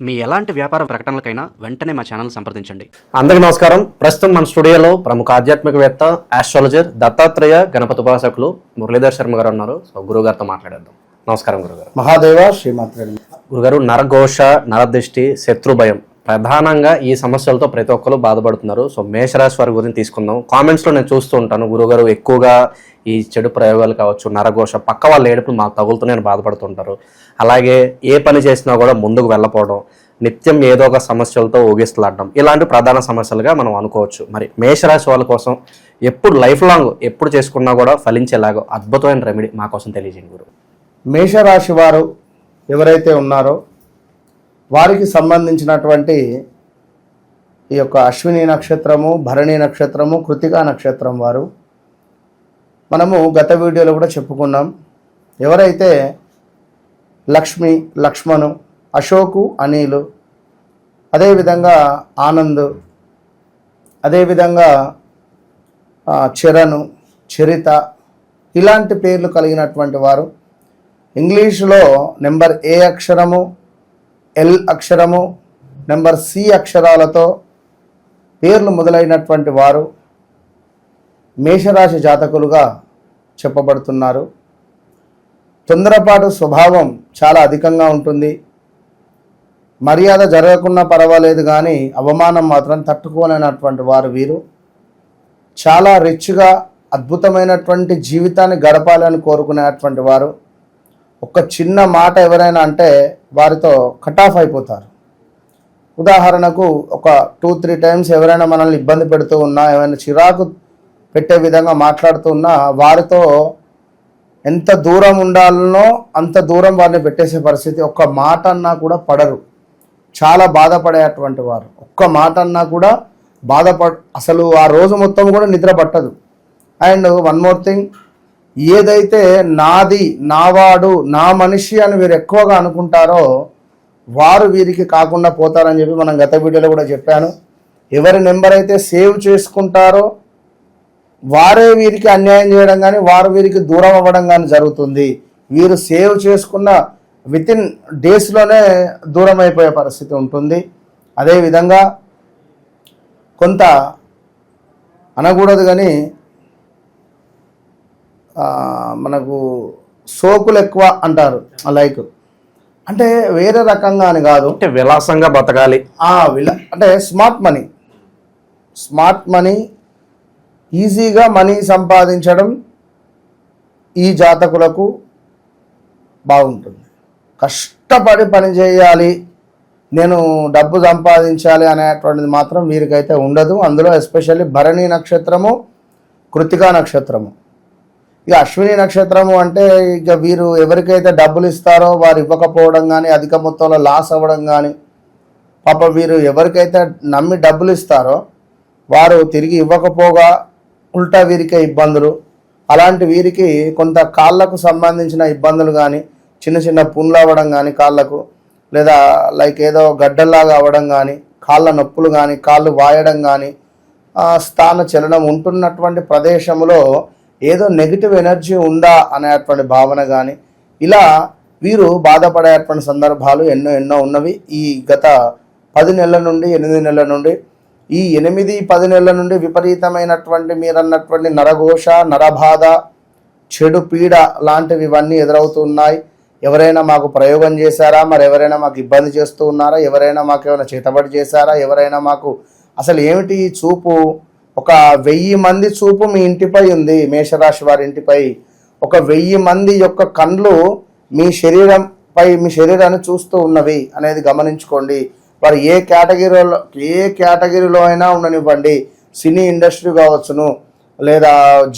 మీ ఎలాంటి వ్యాపార ప్రకటనలకైనా వెంటనే మా ఛానల్ సంప్రదించండి. అందరికీ నమస్కారం. ప్రస్తుతం మన స్టూడియోలో ప్రముఖ ఆధ్యాత్మికవేత్త, ఆస్ట్రాలజర్, దత్తాత్రేయ గణపతి ఉపాసకులు మురళీధర్ శర్మ గారు ఉన్నారు. సో గురుగారితో మాట్లాడేద్దాం. నమస్కారం గురుగారు. మహాదేవ శ్రీమాత్రే. గురుగారు, నరఘోష, నరదృష్టి, శత్రుభయం ప్రధానంగా ఈ సమస్యలతో ప్రతి ఒక్కరు బాధపడుతున్నారు. సో మేషరాశి వారి గురించి తీసుకుందాం. కామెంట్స్లో నేను చూస్తూ ఉంటాను, గురుగారు ఎక్కువగా ఈ చెడు ప్రయోగాలు కావచ్చు, నరఘోష, పక్క వాళ్ళ ఏడుపులు మాకు తగులుతూ నేను బాధపడుతుంటారు. అలాగే ఏ పని చేసినా కూడా ముందుకు వెళ్ళకపోవడం, నిత్యం ఏదో ఒక సమస్యలతో ఊగిస్తలాడడం, ఇలాంటి ప్రధాన సమస్యలుగా మనం అనుకోవచ్చు. మరి మేషరాశి వాళ్ళ కోసం ఎప్పుడు లైఫ్ లాంగ్ ఎప్పుడు చేసుకున్నా కూడా ఫలించేలాగా అద్భుతమైన రెమెడీ మా కోసం తెలియజేయండి గురు. మేషరాశి వారు ఎవరైతే ఉన్నారో వారికి సంబంధించినటువంటి ఈ యొక్క అశ్విని నక్షత్రము, భరణి నక్షత్రము, కృతికా నక్షత్రం వారు మనము గత వీడియోలో కూడా చెప్పుకున్నాం. ఎవరైతే లక్ష్మి, లక్ష్మణు, అశోకు, అనిలు, అదేవిధంగా ఆనంద్, అదేవిధంగా చరణు, చరిత, ఇలాంటి పేర్లు కలిగినటువంటి వారు ఇంగ్లీషులో నెంబర్ ఏ అక్షరము, ఎల్ అక్షరము, నెంబర్ సి అక్షరాలతో పేర్లు మొదలైనటువంటి వారు మేషరాశి జాతకులుగా చెప్పబడుతున్నారు. తొందరపాటు స్వభావం చాలా అధికంగా ఉంటుంది. మర్యాద జరగకున్నా పర్వాలేదు, కానీ అవమానం మాత్రం తట్టుకోలేనటువంటి వారు వీరు. చాలా రిచ్గా అద్భుతమైనటువంటి జీవితాన్ని గడపాలని కోరుకునేటువంటి వారు. ఒక చిన్న మాట ఎవరైనా అంటే వారితో కట్ ఆఫ్ అయిపోతారు. ఉదాహరణకు ఒక 2-3 టైమ్స్ ఎవరైనా మనల్ని ఇబ్బంది పెడుతూ ఉన్నా, ఏమైనా చిరాకు పెట్టే విధంగా మాట్లాడుతూ ఉన్నా వారితో ఎంత దూరం ఉండాలనో అంత దూరం వారిని పెట్టేసే పరిస్థితి. ఒక్క మాట అన్నా కూడా పడరు, చాలా బాధపడేటువంటి వారు. ఒక్క మాట అన్నా కూడా అసలు ఆ రోజు మొత్తం కూడా నిద్ర పట్టదు. అండ్ వన్ మోర్ థింగ్, ఏదైతే నాది, నావాడు, నా మనిషి అని వీరు ఎక్కువగా అనుకుంటారో వారు వీరికి కాకుండా పోతారని చెప్పి మనం గత వీడియోలో కూడా చెప్పాను. ఎవరి నెంబర్ అయితే సేవ్ చేసుకుంటారో వారే వీరికి అన్యాయం చేయడం కానీ, వారు వీరికి దూరం అవ్వడం కానీ జరుగుతుంది. వీరు సేవ్ చేసుకున్న వితిన్ డేస్లోనే దూరం అయిపోయే పరిస్థితి ఉంటుంది. అదేవిధంగా కొంత అనకూడదు కానీ మనకు సోకులు ఎక్కువ అంటారు. లైక్ అంటే వేరే రకంగా అని కాదు, అంటే విలాసంగా బతకాలి, అంటే స్మార్ట్ మనీ ఈజీగా మనీ సంపాదించడం ఈ జాతకులకు బాగుంటుంది. కష్టపడి పని చేయాలి, నేను డబ్బు సంపాదించాలి అనేటువంటిది మాత్రం వీరికైతే ఉండదు. అందులో ఎస్పెషల్లీ భరణి నక్షత్రము, కృతికా నక్షత్రము. ఇక అశ్విని నక్షత్రము అంటే ఇక వీరు ఎవరికైతే డబ్బులు ఇస్తారో వారు ఇవ్వకపోవడం కానీ, అధిక మొత్తంలో లాస్ అవ్వడం కానీ, పాప వీరు ఎవరికైతే నమ్మి డబ్బులు ఇస్తారో వారు తిరిగి ఇవ్వకపోగా ఉల్టా వీరికే ఇబ్బందులు. అలాంటి వీరికి కొంత కాళ్ళకు సంబంధించిన ఇబ్బందులు కానీ, చిన్న చిన్న పుండ్లు అవ్వడం కానీ కాళ్ళకు, లేదా లైక్ ఏదో గడ్డల్లాగా అవ్వడం కానీ, కాళ్ళ నొప్పులు కానీ, కాళ్ళు వాయడం కానీ, స్థాన చలనం ఉంటున్నటువంటి ప్రదేశంలో ఏదో నెగిటివ్ ఎనర్జీ ఉందా అనేటువంటి భావన కానీ, ఇలా వీరు బాధపడేటువంటి సందర్భాలు ఎన్నో ఉన్నవి. ఈ గత 10 నెలల నుండి 8 నెలల నుండి, ఈ 8-10 నెలల నుండి విపరీతమైనటువంటి మీరన్నటువంటి నరఘోష, నరబాధ, చెడు పీడ లాంటివి ఇవన్నీ ఎదురవుతున్నాయి. ఎవరైనా మాకు ప్రయోగం చేశారా, మరి ఎవరైనా మాకు ఇబ్బంది చేస్తూ ఉన్నారా, ఎవరైనా మాకు ఏమైనా చేతబడి చేశారా, ఎవరైనా మాకు అసలు ఏమిటి చూపు, ఒక 1000 మంది చూపు మీ ఇంటిపై ఉంది. మేషరాశి వారి ఇంటిపై ఒక 1000 మంది యొక్క కండ్లు మీ శరీరాన్ని చూస్తూ ఉన్నవి అనేది గమనించుకోండి. వారు ఏ కేటగిరీలో అయినా ఉండనివ్వండి, సినీ ఇండస్ట్రీ కావచ్చును, లేదా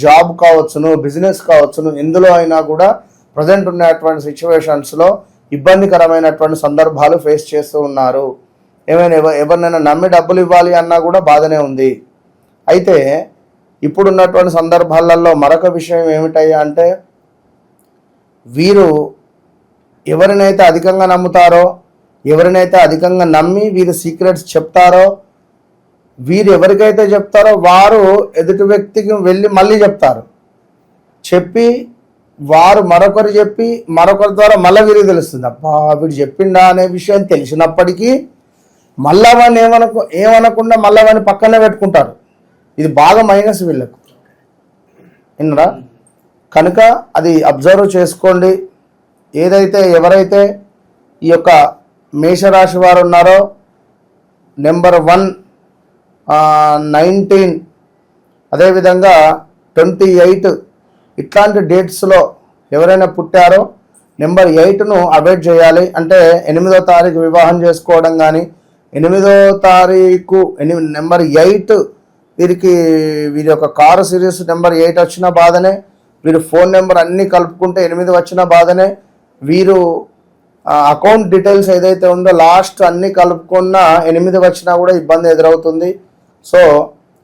జాబ్ కావచ్చును, బిజినెస్ కావచ్చును, ఎందులో అయినా కూడా ప్రజెంట్ ఉన్నటువంటి సిచ్యువేషన్స్లో ఇబ్బందికరమైనటువంటి సందర్భాలు ఫేస్ చేస్తూ ఉన్నారు. ఏమైనా ఎవరినైనా నమ్మి డబ్బులు ఇవ్వాలి అన్నా కూడా బాధనే ఉంది. అయితే ఇప్పుడున్నటువంటి సందర్భాలలో మరొక విషయం ఏమిటయ్యా అంటే, వీరు ఎవరినైతే అధికంగా నమ్ముతారో, ఎవరినైతే అధికంగా నమ్మి వీరు సీక్రెట్స్ చెప్తారో, వీరు ఎవరికైతే చెప్తారో వారు ఎదుటి వ్యక్తికి వెళ్ళి మళ్ళీ చెప్తారు. చెప్పి వారు మరొకరు చెప్పి మరొకరి ద్వారా మళ్ళీ వీరికి తెలుస్తుంది. అబ్బా వీడు చెప్పిండా అనే విషయం తెలిసినప్పటికీ మళ్ళా వాడిని ఏమనకుండా మళ్ళా వాడిని పక్కనే పెట్టుకుంటారు. ఇది బాగా మైనస్ వీళ్ళకు. విన్నరా? కనుక అది అబ్జర్వ్ చేసుకోండి. ఎవరైతే ఈ యొక్క మేషరాశి వారు ఉన్నారో నెంబర్ 1, 19, అదేవిధంగా 28 ఇట్లాంటి డేట్స్లో ఎవరైనా పుట్టారో నెంబర్ 8ను అవాయిడ్ చేయాలి. అంటే 8వ తారీఖు వివాహం చేసుకోవడం కానీ, 8వ తారీఖు నెంబర్ 8 వీరి యొక్క కారు సిరీస్ నెంబర్ 8 వచ్చిన బాధనే, వీరు ఫోన్ నెంబర్ అన్నీ కలుపుకుంటే 8 వచ్చిన బాధనే, వీరు అకౌంట్ డీటెయిల్స్ ఏదైతే ఉందో లాస్ట్ అన్నీ కలుపుకున్న 8 వచ్చినా కూడా ఇబ్బంది ఎదురవుతుంది. సో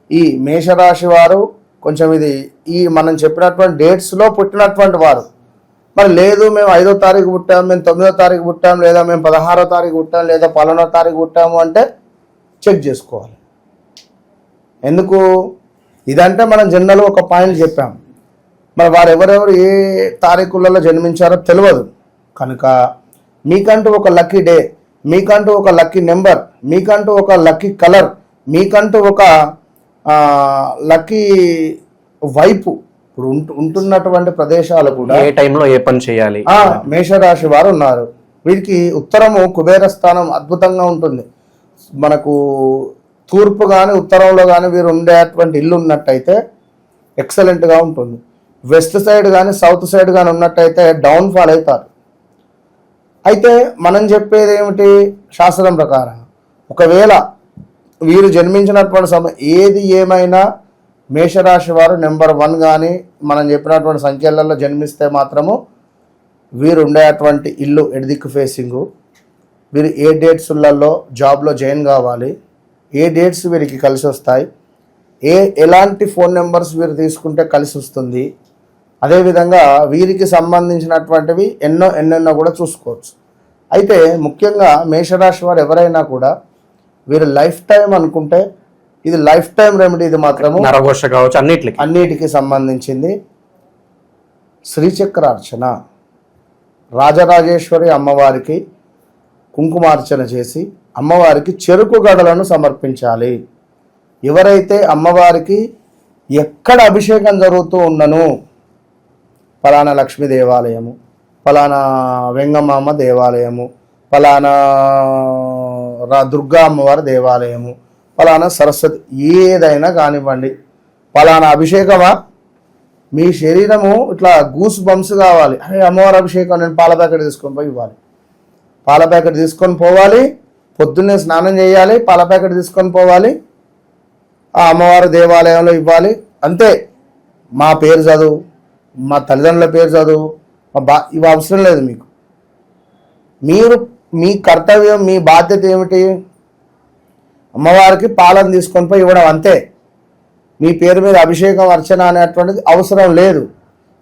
ఈ మేషరాశి వారు కొంచెం ఈ మనం చెప్పినటువంటి డేట్స్లో పుట్టినటువంటి వారు, మరి లేదు మేము 5వ తారీఖు పుట్టాము, మేము 9వ తారీఖు పుట్టాము, లేదా మేము 16వ తారీఖు పుట్టాము, లేదా 15వ తారీఖు పుట్టాము అంటే చెక్ చేసుకోవాలి. ఎందుకు ఇదంటే మనం జనరల్ ఒక పాయింట్ చెప్పాం, మరి వారు ఎవరెవరు ఏ తారీఖులలో జన్మించారో తెలియదు. కనుక మీకంటూ ఒక లక్కీ డే, మీకంటూ ఒక లక్కీ నెంబర్, మీకంటూ ఒక లక్కీ కలర్, మీకంటూ ఒక లక్కీ వైపు ఇప్పుడు ఉంటున్నటువంటి ప్రదేశాలు కూడా ఏ టైంలో ఏ పని చేయాలి మేషరాశి వారు ఉన్నారు. వీరికి ఉత్తరము కుబేర స్థానం అద్భుతంగా ఉంటుంది. మనకు తూర్పు కానీ ఉత్తరంలో కానీ వీరు ఉండేటువంటి ఇల్లు ఉన్నట్టయితే ఎక్సలెంట్గా ఉంటుంది. వెస్ట్ సైడ్ కానీ సౌత్ సైడ్ కానీ ఉన్నట్టయితే డౌన్ఫాల్ అవుతారు. అయితే మనం చెప్పేది ఏమిటి? శాస్త్రం ప్రకారం ఒకవేళ వీరు జన్మించినటువంటి సమయం ఏది ఏమైనా మేషరాశి వారు నెంబర్ 1 కానీ మనం చెప్పినటువంటి సంఖ్యలలో జన్మిస్తే మాత్రము వీరు ఉండేటువంటి ఇల్లు ఎడదిక్కు ఫేసింగు, వీరు ఏ డేట్స్లలో జాబ్లో జాయిన్ కావాలి, ఏ డేట్స్ వీరికి కలిసి వస్తాయి, ఎలాంటి ఫోన్ నెంబర్స్ వీరు తీసుకుంటే కలిసి వస్తుంది, అదేవిధంగా వీరికి సంబంధించినటువంటివి ఎన్నెన్నో కూడా చూసుకోవచ్చు. అయితే ముఖ్యంగా మేషరాశి వారు ఎవరైనా కూడా వీరు లైఫ్ టైం అనుకుంటే ఇది లైఫ్ టైం రెమెడీ. ఇది మాత్రము నరఘోష కావచ్చు, అన్నిటికీ సంబంధించింది. శ్రీచక్రార్చన, రాజరాజేశ్వరి అమ్మవారికి కుంకుమార్చన చేసి అమ్మవారికి చెరుకు గడలను సమర్పించాలి. ఎవరైతే అమ్మవారికి ఎక్కడ అభిషేకం జరుగుతూ ఉన్నను, ఫలానా లక్ష్మీ దేవాలయము, ఫలానా వెంగమామ దేవాలయము, ఫలానా దుర్గా అమ్మవారి దేవాలయము, ఫలానా సరస్వతి, ఏదైనా కానివ్వండి, ఫలానా అభిషేకమా, మీ శరీరము ఇట్లా గూస్ బంప్స్ కావాలి, అరే అమ్మవారి అభిషేకం నేను పాల ప్యాకెట్ తీసుకొని పోయి ఇవ్వాలి, పాల ప్యాకెట్ తీసుకొని పోవాలి, పొద్దున్నే స్నానం చేయాలి, పాల ప్యాకెట్ తీసుకొని పోవాలి, ఆ అమ్మవారి దేవాలయంలో ఇవ్వాలి. అంతే. మా పేరు చదువు, మా తల్లిదండ్రుల పేరు చదువు, ఇవి అవసరం లేదు. మీరు మీ కర్తవ్యం, మీ బాధ్యత ఏమిటి? అమ్మవారికి పాలన తీసుకొని పోయి ఇవ్వడం, అంతే. మీ పేరు మీద అభిషేకం అర్చన అనేటువంటిది అవసరం లేదు.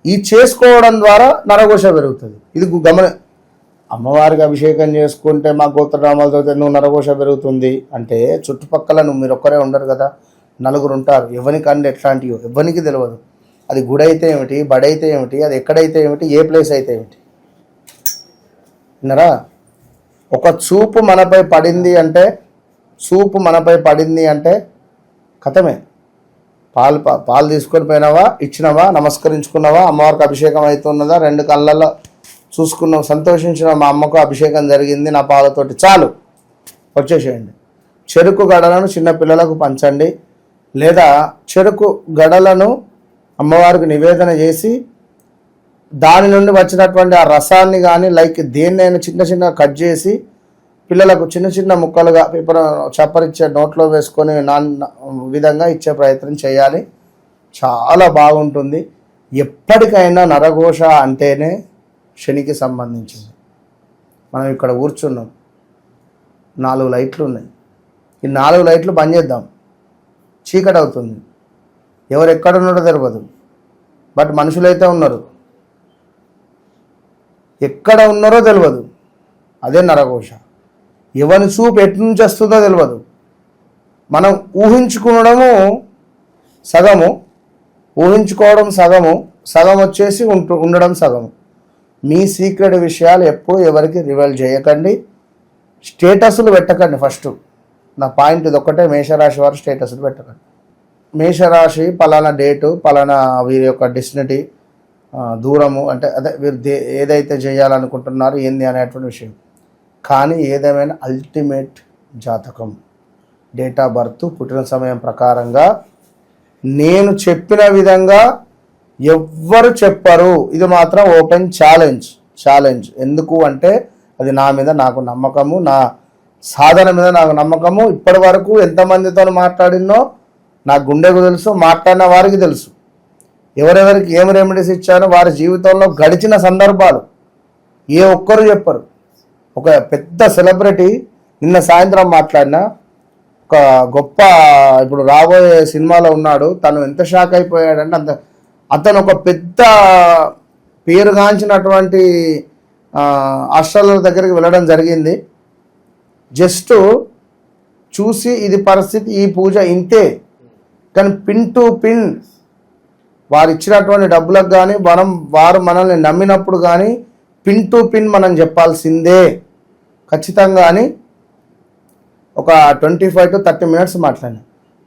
ఈ చేసుకోవడం ద్వారా నరఘోష పెరుగుతుంది. ఇది అమ్మవారికి అభిషేకం చేసుకుంటే మా గోత్రనామాలతో నువ్వు నరఘోష పెరుగుతుంది అంటే చుట్టుపక్కల మీరు ఒక్కరే ఉండరు కదా, నలుగురు ఉంటారు. ఎవరికంటే ఎట్లాంటివో ఎవరికి తెలియదు. అది గుడి అయితే ఏమిటి, బడి అయితే ఏమిటి, అది ఎక్కడైతే ఏమిటి, ఏ ప్లేస్ అయితే ఏమిటి. విన్నారా? ఒక చూపు మనపై పడింది అంటే కథమే. పాలు తీసుకొని పోయినావా, ఇచ్చినావా, నమస్కరించుకున్నావా, అమ్మవారికి అభిషేకం అవుతున్నదా, 2 కళ్ళల్లో చూసుకున్నావు, సంతోషించిన మా అమ్మకు అభిషేకం జరిగింది నా పాలతోటి, చాలు వచ్చేసేయండి. చెరుకు గడలను చిన్నపిల్లలకు పంచండి, లేదా చెరుకు గడలను అమ్మవారికి నివేదన చేసి దాని నుండి వచ్చినటువంటి ఆ రసాన్ని కానీ దేన్నైనా చిన్న కట్ చేసి పిల్లలకు చిన్న ముక్కలుగా చప్పరిచ్చే నోట్లో వేసుకొని విధంగా ఇచ్చే ప్రయత్నం చేయాలి. చాలా బాగుంటుంది. ఎప్పటికైనా నరఘోష అంటేనే శనికి సంబంధించింది. మనం ఇక్కడ కూర్చున్నాం, 4 లైట్లు ఉన్నాయి. ఈ 4 లైట్లు బంద్ చేద్దాం, చీకటి అవుతుంది. ఎవరు ఎక్కడ ఉన్నారో తెలియదు, బట్ మనుషులైతే ఉన్నారు. ఎక్కడ ఉన్నారో తెలియదు, అదే నరఘోష. ఎవరి చూపు ఎటు నుంచి వస్తుందో తెలియదు. మనం ఊహించుకోవడం సగము, సగం వచ్చేసి ఉండడం సగం. మీ సీక్రెట్ విషయాలు ఎప్పుడు ఎవరికి రివీల్ చేయకండి. స్టేటస్లు పెట్టకండి. ఫస్ట్ నా పాయింట్ ఇది ఒక్కటే, మేషరాశి వారు స్టేటస్లు పెట్టకండి. మేషరాశి పలానా డేటు, పలానా వీరి యొక్క డెస్టినీ, దూరము, అంటే అదే వీరు ఏదైతే చేయాలనుకుంటున్నారో ఏంది అనేటువంటి విషయం. కానీ ఏదేమైనా అల్టిమేట్ జాతకం, డేట్ ఆఫ్ బర్త్, పుట్టిన సమయం ప్రకారంగా నేను చెప్పిన విధంగా ఎవ్వరు చెప్పరు. ఇది మాత్రం ఓపెన్ ఛాలెంజ్. ఎందుకు అంటే అది నా మీద నాకు నమ్మకము, నా సాధన మీద నాకు నమ్మకము. ఇప్పటి వరకు ఎంతమందితో మాట్లాడినో నా గుండెకు తెలుసు, మాట్లాడిన వారికి తెలుసు. ఎవరెవరికి ఏం రెమెడీస్ ఇచ్చానో వారి జీవితంలో గడిచిన సందర్భాలు ఏ ఒక్కరు చెప్పరు. ఒక పెద్ద సెలబ్రిటీ నిన్న సాయంత్రం మాట్లాడిన ఒక గొప్ప, ఇప్పుడు రాబోయే సినిమాలో ఉన్నాడు, తను ఎంత షాక్ అయిపోయాడంటే అతను ఒక పెద్ద పేరుగాంచినటువంటి ఆస్ట్రాలజర్ దగ్గరికి వెళ్ళడం జరిగింది. జస్ట్ చూసి ఇది పరిస్థితి, ఈ పూజ ఇంతే, కానీ పిన్ టు పిన్ వారు ఇచ్చినటువంటి డబ్బులకు కానీ వారు మనల్ని నమ్మినప్పుడు కానీ పిన్ టు పిన్ మనం చెప్పాల్సిందే ఖచ్చితంగా అని ఒక 25 to 30 minutes మాట్లాడినా.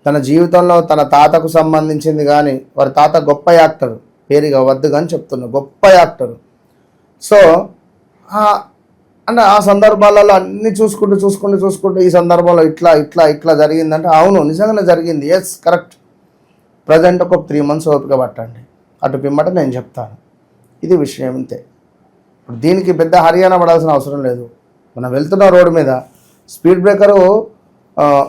తన జీవితంలో తన తాతకు సంబంధించింది కానీ, వారి తాత గొప్ప యాక్టర్, పేరుగా వద్దు కానీ చెప్తున్నా, గొప్ప యాక్టర్. సో అంటే ఆ సందర్భాలలో అన్నీ చూసుకుంటూ ఈ సందర్భంలో ఇట్లా జరిగిందంటే అవును నిజంగానే జరిగింది, ఎస్ కరెక్ట్. ప్రజెంట్ ఒక 3 months ఓపిక పట్టండి, అటు పిమ్మట నేను చెప్తాను. ఇది విషయం ఇంతే. ఇప్పుడు దీనికి పెద్ద హర్యానా పడాల్సిన అవసరం లేదు. మనం వెళ్తున్న రోడ్డు మీద స్పీడ్ బ్రేకరు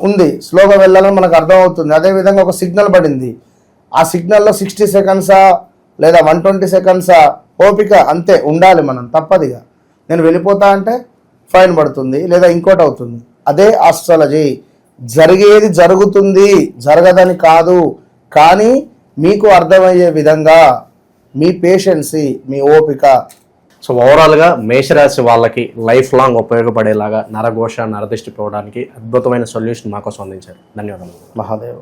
ఉంది, స్లోగా వెళ్ళాలని మనకు అర్థమవుతుంది. అదేవిధంగా ఒక సిగ్నల్ పడింది, ఆ సిగ్నల్లో 60 seconds లేదా 120 seconds ఓపిక అంతే ఉండాలి మనం, తప్పదిగా. నేను వెళ్ళిపోతా అంటే ఫైన్ పడుతుంది లేదా ఇంకోటి అవుతుంది. అదే ఆస్ట్రాలజీ. జరిగేది జరుగుతుంది, జరగదని కాదు, కానీ మీకు అర్థమయ్యే విధంగా మీ పేషెన్సీ, మీ ఓపిక. సో ఓవరాల్గా మేషరాశి వాళ్ళకి లైఫ్ లాంగ్ ఉపయోగపడేలాగా నరఘోష, నరదిష్టి పోవడానికి అద్భుతమైన సొల్యూషన్ మాకోసం అందించారు. ధన్యవాదాలు. మహాదేవ్.